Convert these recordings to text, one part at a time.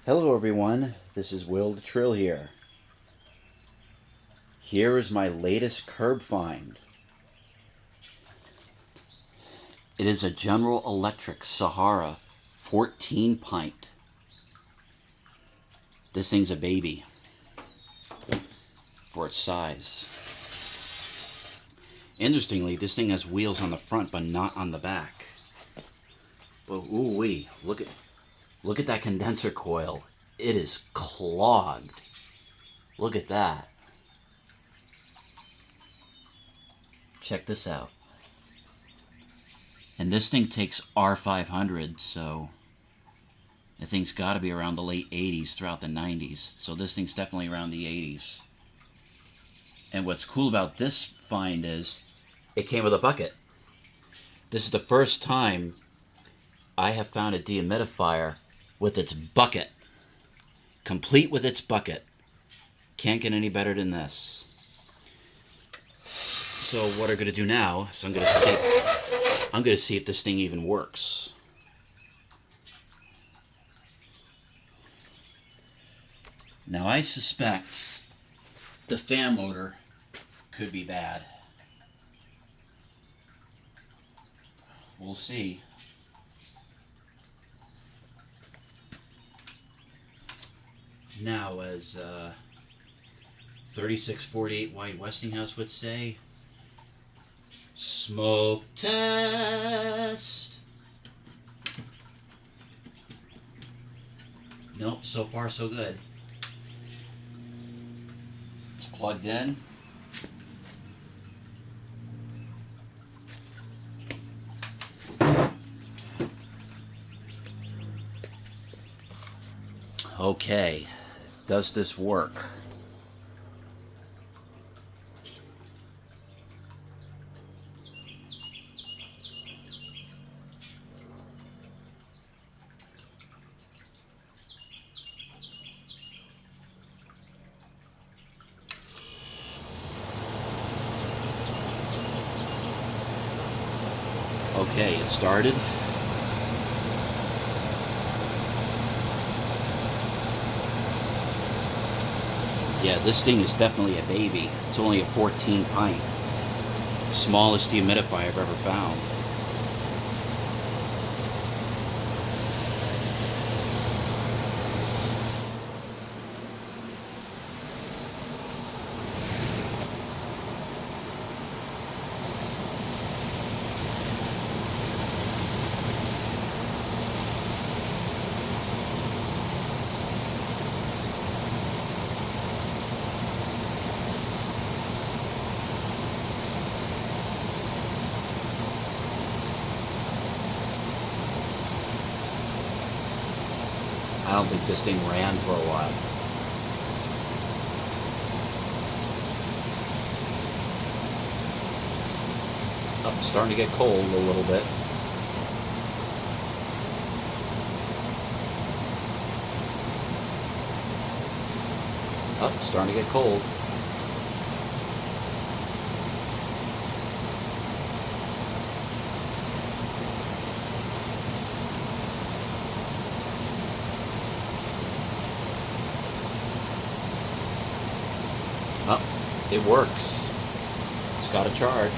Hello everyone, this is Will the Trill here. Here is my latest curb find. It is a General Electric Sahara 14 pint. This thing's a baby for its size. Interestingly, this thing has wheels on the front but not on the back. But ooh-wee, look at that condenser coil. It is clogged. Look at that. Check this out. And this thing takes R500, so I think it's got to be around the late 80s throughout the 90s. So this thing's definitely around the 80s. And what's cool about this find is it came with a bucket. This is the first time I have found a dehumidifier with its bucket. Complete with its bucket. Can't get any better than this. So what I'm going to do now is I'm going to see if this thing even works. Now I suspect the fan motor could be bad. We'll see. Now, as 3648 White Westinghouse would say, smoke test. Nope, so far so good. It's plugged in. Okay, does this work? Okay, it started. Yeah, this thing is definitely a baby. It's only a 14 pint. Smallest dehumidifier I've ever found. I don't think this thing ran for a while. Oh, starting to get cold a little bit. Oh, starting to get cold. Oh, it works. It's got a charge.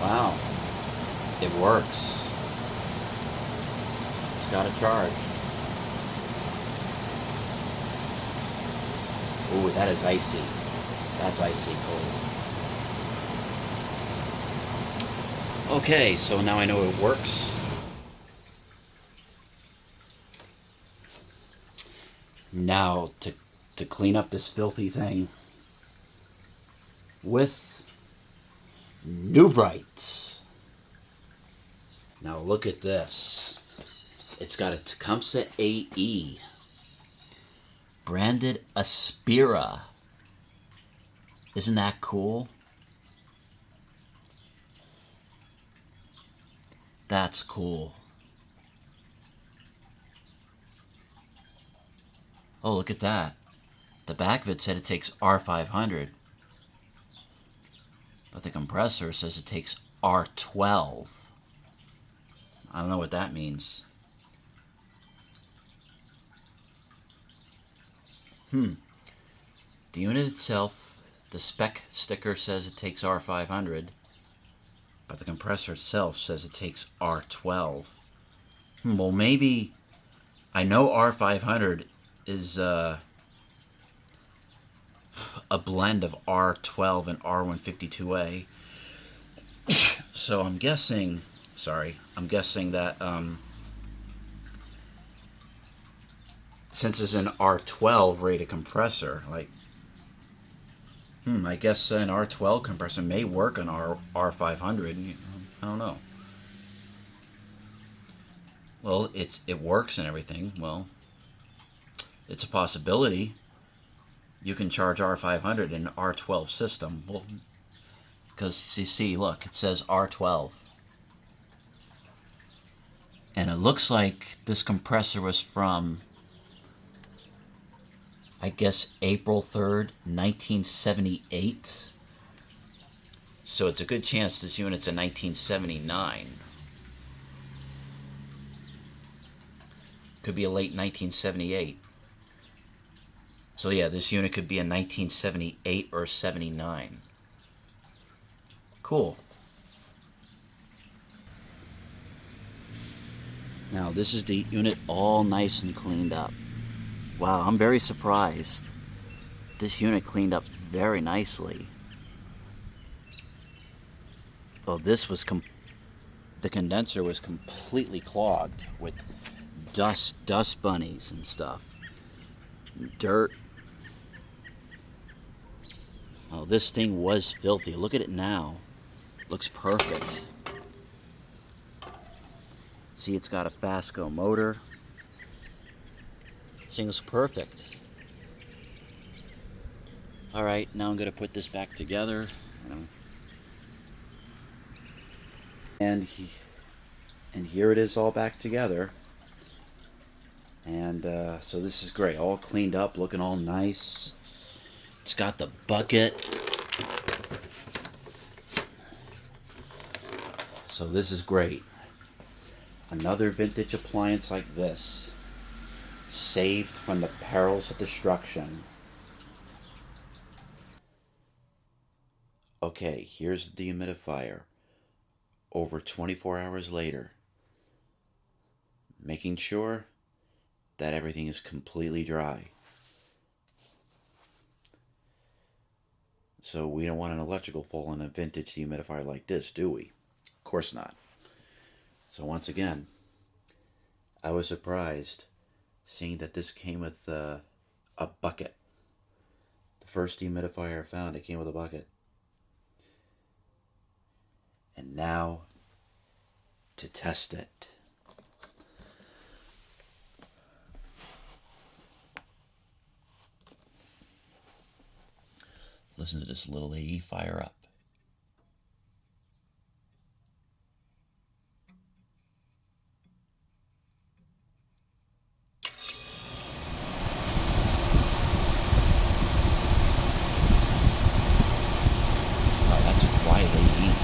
Wow, it works. It's got a charge. Ooh, that is icy. That's icy cold. Okay, so now I know it works. Now to clean up this filthy thing with New Bright. Now look at this. It's got a Tecumseh AE branded Aspera. Isn't that cool? That's cool. Oh, look at that. The back of it said it takes R500. But the compressor says it takes R12. I don't know what that means. The unit itself, the spec sticker says it takes R500. But the compressor itself says it takes R12. Well, maybe... I know R500 is a blend of R12 and R152A. So I'm guessing that since it's an R12 rated compressor, like, I guess an R12 compressor may work on R500. I don't know. Well, it works and everything. Well, it's a possibility. You can charge R500 in an R12 system. Well, because you see, look, it says R12. And it looks like this compressor was from, I guess, April 3rd, 1978. So it's a good chance this unit's a 1979. Could be a late 1978. So yeah, this unit could be a 1978 or 79. Cool. Now this is the unit all nice and cleaned up. Wow, I'm very surprised. This unit cleaned up very nicely. Oh, the condenser was completely clogged with dust bunnies and stuff. Dirt. Oh, this thing was filthy. Look at it now. Looks perfect. See, it's got a Fasco motor. This thing looks perfect. Alright, now I'm going to put this back together. And here it is all back together. And so this is great. All cleaned up, looking all nice. It's got the bucket. So this is great. Another vintage appliance like this. Saved from the perils of destruction. Okay, here's the dehumidifier. Over 24 hours later. Making sure that everything is completely dry. So we don't want an electrical fault in a vintage dehumidifier like this, do we? Of course not. So once again, I was surprised seeing that this came with a bucket. The first dehumidifier I found, it came with a bucket. And now to test it. Listen to this little AE fire up. Wow, that's a quiet AE.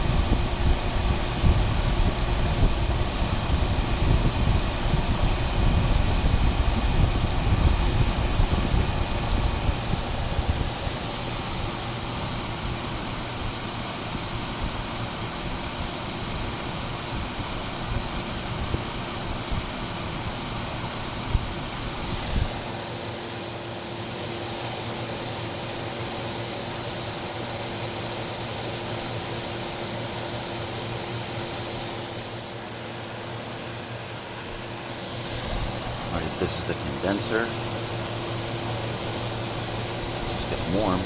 Alright, this is the condenser. It's getting warm.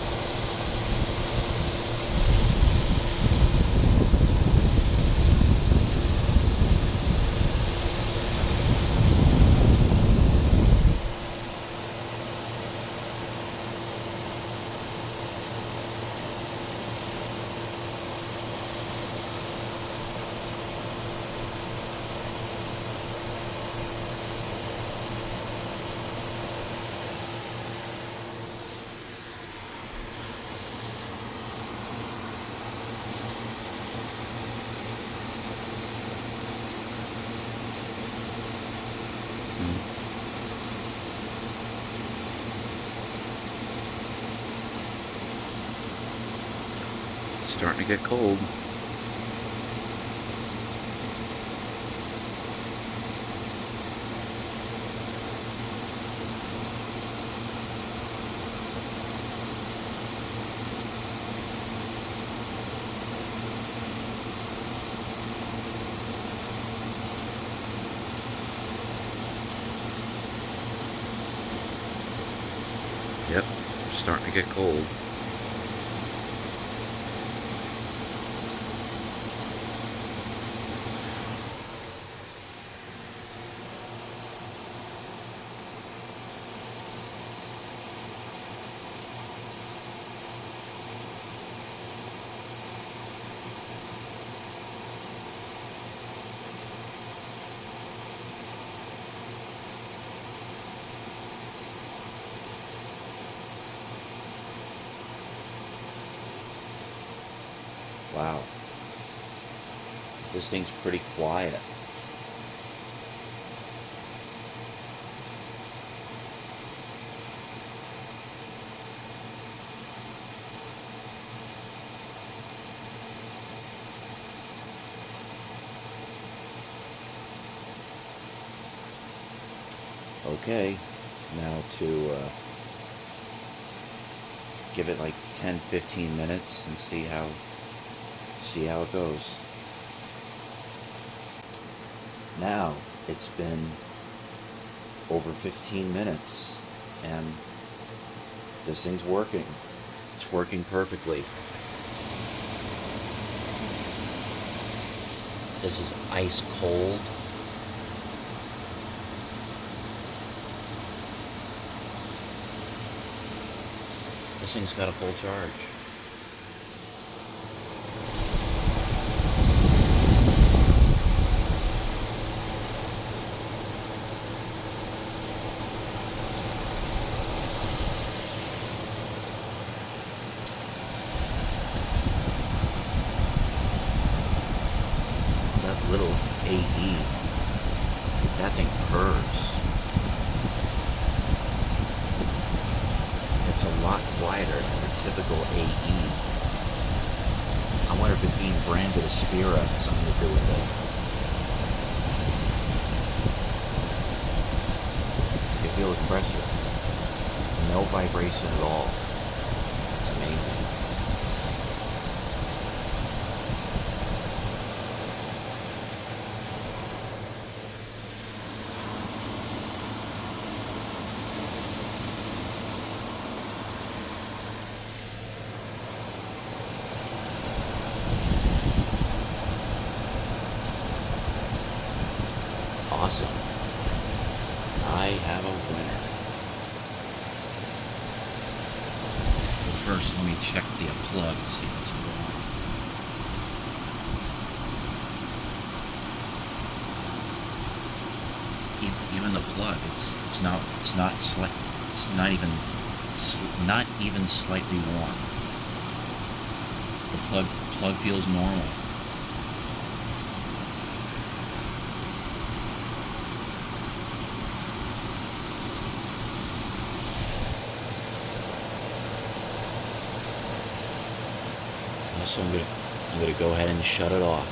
Starting to get cold. Yep, starting to get cold. Wow. This thing's pretty quiet. Okay, now to give it like 10-15 minutes and see how it goes. Now it's been over 15 minutes and this thing's working. It's working perfectly. This is ice cold. This thing's got a full charge. That little AE, that thing purrs. It's a lot quieter than your typical AE. I wonder if it being branded Aspera has something to do with it. You feel the compressor. No vibration at all. It's amazing. Awesome. I have a winner. But first, let me check the plug to see if it's wrong. Even the plug, it's not even slightly warm. The plug feels normal. So I'm gonna go ahead and shut it off.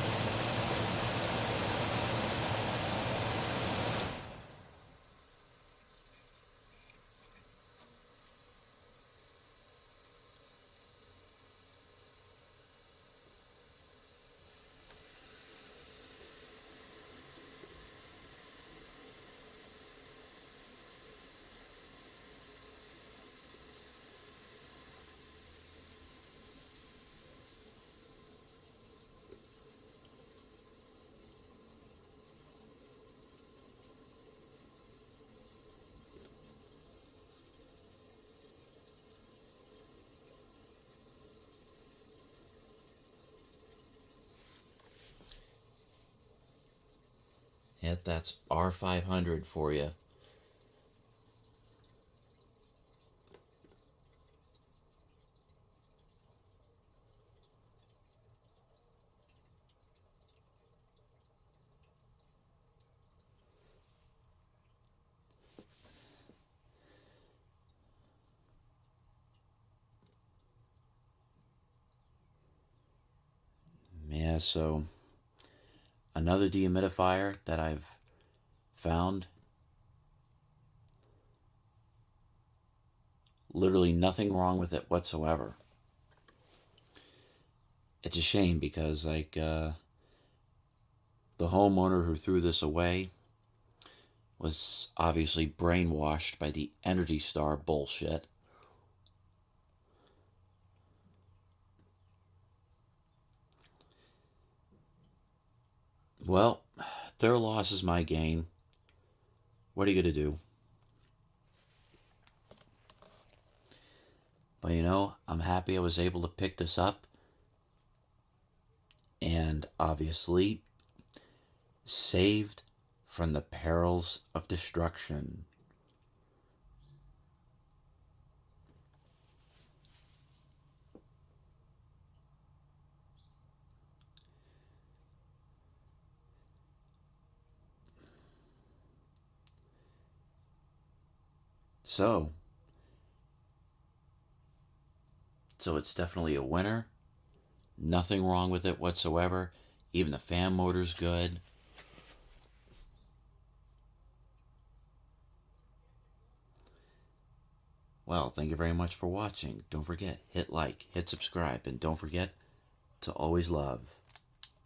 Yeah, that's R500 for you. Yeah, so another dehumidifier that I've found, literally nothing wrong with it whatsoever. It's a shame because, like, the homeowner who threw this away was obviously brainwashed by the Energy Star bullshit. Well, their loss is my gain. What are you going to do? But I'm happy I was able to pick this up and obviously saved from the perils of destruction. So, it's definitely a winner. Nothing wrong with it whatsoever. Even the fan motor's good. Well, thank you very much for watching. Don't forget, hit like, hit subscribe, and don't forget to always love.